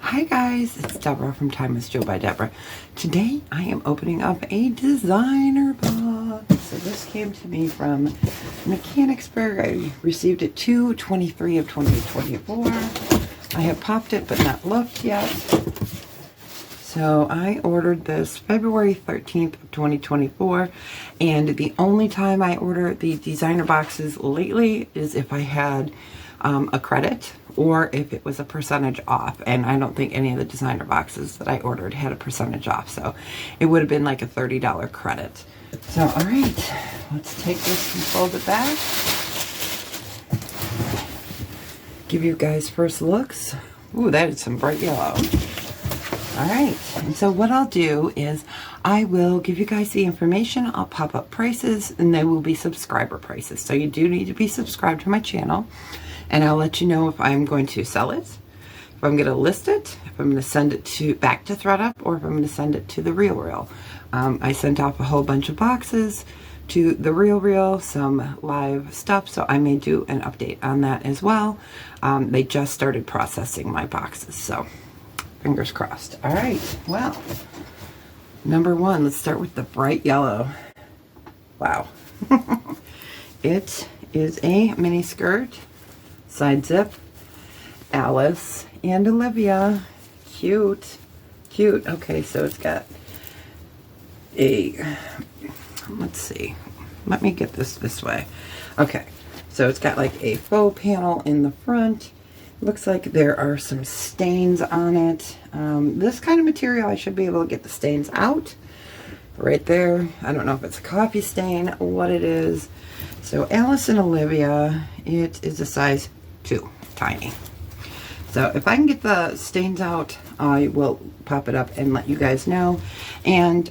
Hi guys, it's Deborah from Time with Joe by Deborah. Today I am opening up a designer box. So this came to me from Mechanicsburg. I received it 2/23 of 2024. I have popped it but not looked yet. So I ordered this February 13th of 2024, and the only time I order the designer boxes lately is if I had a credit or if it was a percentage off, and I don't think any of the designer boxes that I ordered had a percentage off, so it would have been like a $30 credit. So all right, let's take this and fold it back, give you guys first looks. Ooh, that is some bright yellow. All right, and so what I'll do is I will give you guys the information. I'll pop up prices, and they will be subscriber prices. So you do need to be subscribed to my channel, and I'll let you know if I'm going to sell it, if I'm going to list it, if I'm going to send it back to ThredUP, or if I'm going to send it to the RealReal. I sent off a whole bunch of boxes to the RealReal, some live stuff, so I may do an update on that as well. They just started processing my boxes, so fingers crossed. All right, well, number one, let's start with the bright yellow. Wow. It is a mini skirt, side zip, Alice and Olivia. Cute, cute. Okay, so it's got a, let's see, let me get this way. Okay, so it's got like a faux panel in the front. Looks like there are some stains on it. This kind of material, I should be able to get the stains out right there. I don't know if it's a coffee stain, what it is. So Alice and Olivia, it is a size 2, tiny. So if I can get the stains out, I will pop it up and let you guys know. And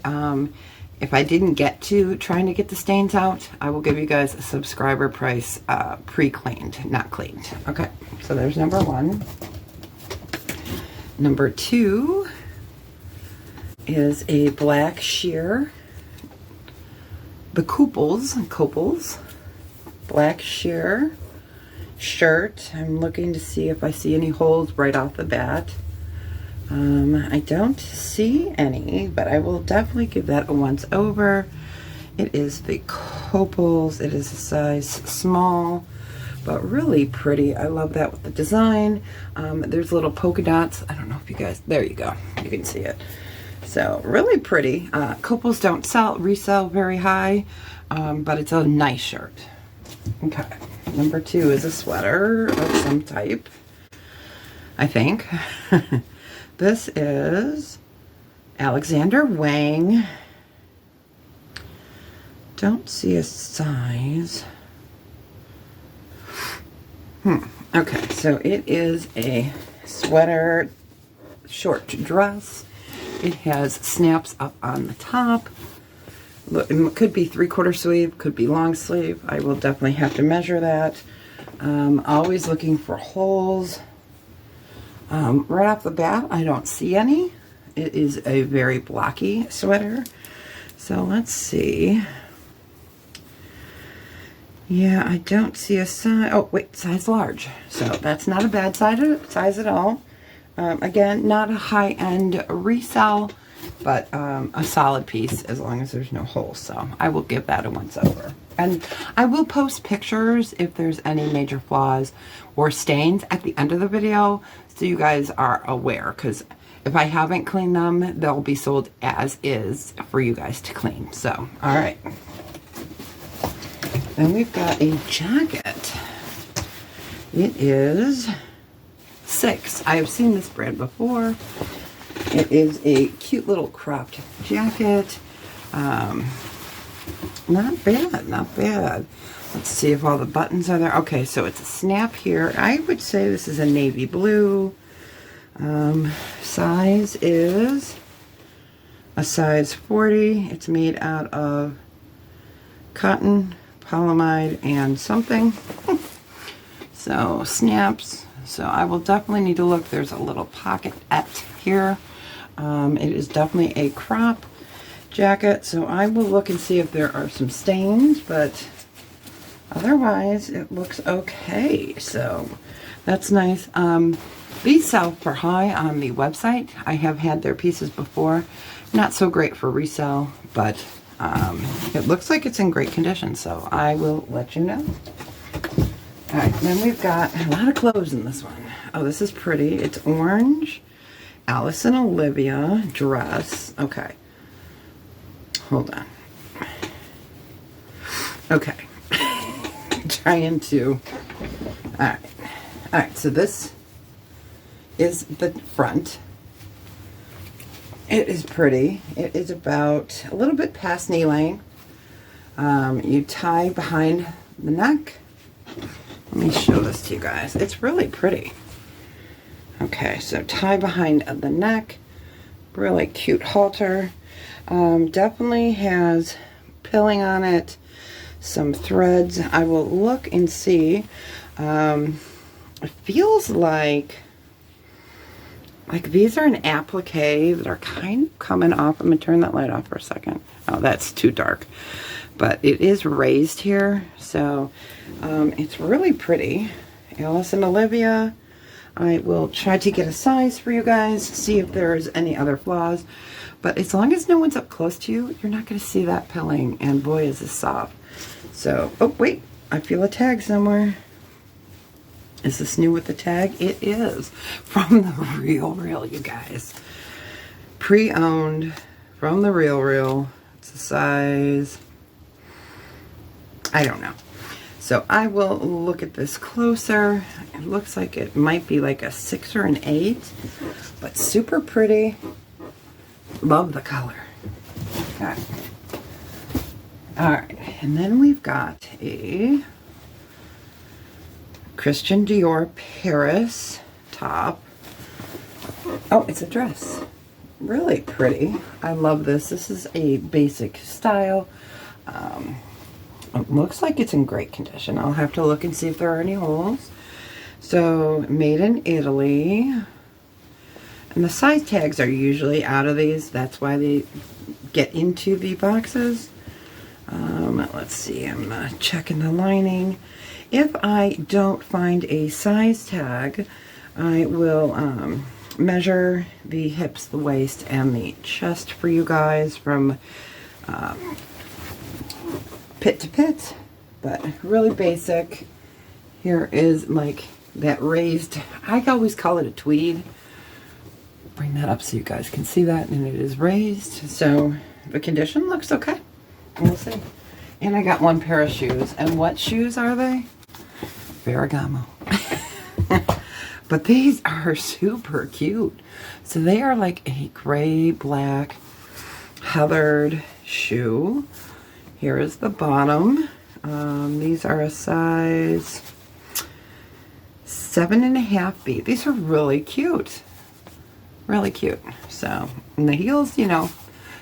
if I didn't get to trying to get the stains out, I will give you guys a subscriber price, pre-cleaned, not cleaned. Okay, so there's number one. Number two is a black sheer, the Copals, black sheer shirt. I'm looking to see if I see any holes right off the bat. I don't see any, but I will definitely give that a once over. It is the Copals. It is a size small, but really pretty. I love that with the design. There's little polka dots. I don't know if you guys, there you go. You can see it. So really pretty. Copals don't resell very high, but it's a nice shirt. Okay, number two is a sweater of some type, I think. This is Alexander Wang. Don't see a size. Okay, so it is a sweater, short dress. It has snaps up on the top. Look, it could be 3/4 sleeve, could be long sleeve. I will definitely have to measure that. Always looking for holes. Right off the bat, I don't see any. It is a very blocky sweater. So let's see. Yeah, I don't see a size. Oh, wait, size large. So that's not a bad size at all. Again, not a high-end resell, but a solid piece as long as there's no holes. So I will give that a once over. And I will post pictures if there's any major flaws or stains at the end of the video, so you guys are aware, because if I haven't cleaned them, they'll be sold as is for you guys to clean. So, all right. Then we've got a jacket. It is 6. I have seen this brand before. It is a cute little cropped jacket. Not bad, not bad. Let's see if all the buttons are there. Okay, so it's a snap here. I would say this is a navy blue. Size is a size 40. It's made out of cotton, polyamide, and something. So snaps. So I will definitely need to look. There's a little pocket at here. It is definitely a crop jacket, so I will look and see if there are some stains, but otherwise it looks okay. So that's nice. These sell for high on the website. I have had their pieces before. Not so great for resale, but it looks like it's in great condition, so I will let you know. All right, then we've got a lot of clothes in this one. Oh, this is pretty. It's orange. Alice and Olivia dress. Okay. Hold on. Okay. Trying to... Alright. Alright, so this is the front. It is pretty. It is about a little bit past knee length. You tie behind the neck. Let me show this to you guys. It's really pretty. Okay, so tie behind the neck. Really cute halter. Definitely has pilling on it. Some threads. I will look and see. It feels like these are an applique that are kind of coming off. I'm going to turn that light off for a second. Oh, that's too dark. But it is raised here, so it's really pretty. Alice and Olivia. I will try to get a size for you guys, see if there's any other flaws. But as long as no one's up close to you, you're not going to see that pilling. And boy, is this soft. So, oh, wait. I feel a tag somewhere. Is this new with the tag? It is. From the Real, you guys. Pre-owned. From the Real. It's a size... I don't know. So I will look at this closer. It looks like it might be like a 6 or an 8. But super pretty. Love the color. Okay. Alright. And then we've got a Christian Dior Paris top. Oh, it's a dress. Really pretty. I love this. This is a basic style. It looks like it's in great condition. I'll have to look and see if there are any holes. So, made in Italy. And the size tags are usually out of these. That's why they get into the boxes. Let's see. I'm checking the lining. If I don't find a size tag, I will measure the hips, the waist, and the chest for you guys from pit to pit. But really basic. Here is like that raised, I always call it a tweed. Bring that up so you guys can see that, and it is raised. So the condition looks okay. We'll see. And I got one pair of shoes. And what shoes are they? Ferragamo. But these are super cute. So they are like a gray, black, heathered shoe. Here is the bottom. These are a size 7.5B. These are really cute. Really cute. So, and the heels, you know,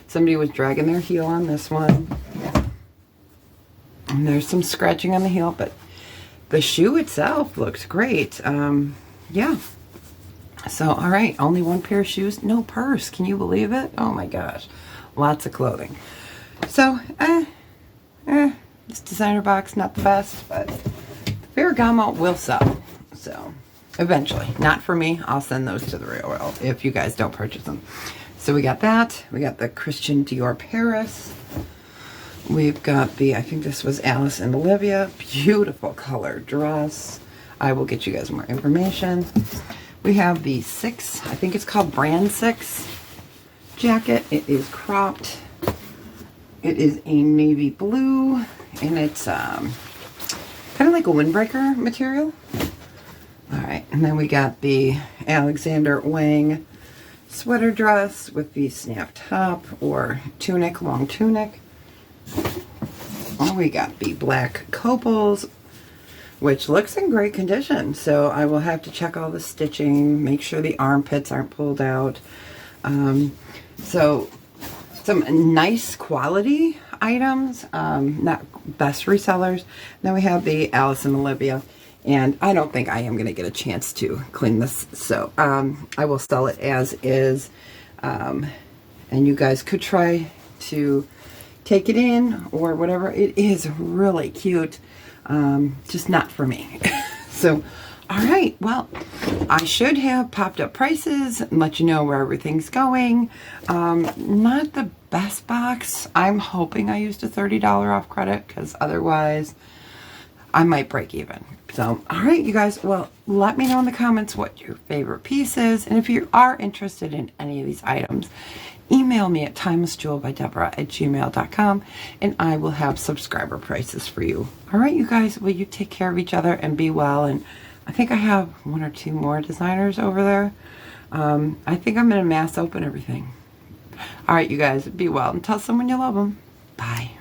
somebody was dragging their heel on this one. And there's some scratching on the heel, but the shoe itself looks great. Yeah. So, all right. Only one pair of shoes. No purse. Can you believe it? Oh, my gosh. Lots of clothing. So, this designer box, not the best, but Ferragamo will sell. So, eventually. Not for me. I'll send those to the Real if you guys don't purchase them. So, we got that. We got the Christian Dior Paris. We've got the, I think this was Alice and Olivia. Beautiful color dress. I will get you guys more information. We have the 6, I think it's called Brand 6 jacket. It is cropped. It is a navy blue, and it's kind of like a windbreaker material. All right, and then we got the Alexander Wang sweater dress with the snap top or tunic, long tunic. Oh, we got the black Copals, which looks in great condition. So I will have to check all the stitching, make sure the armpits aren't pulled out. So some nice quality items, not best resellers. Then we have the Alice and Olivia, and I don't think I am going to get a chance to clean this. So I will sell it as is, and you guys could try to take it in or whatever. It is really cute, just not for me. So All right, well, I should have popped up prices and let you know where everything's going. Not the best box. I'm hoping I used a $30 off credit, because otherwise I might break even. So, all right, you guys, well, let me know in the comments what your favorite piece is. And if you are interested in any of these items, email me at timelessjewelbydeborah@gmail.com, and I will have subscriber prices for you. All right, you guys, well, you take care of each other and be well. And I think I have 1 or 2 more designers over there. I think I'm going to mass open everything. All right, you guys, be well and tell someone you love them. Bye.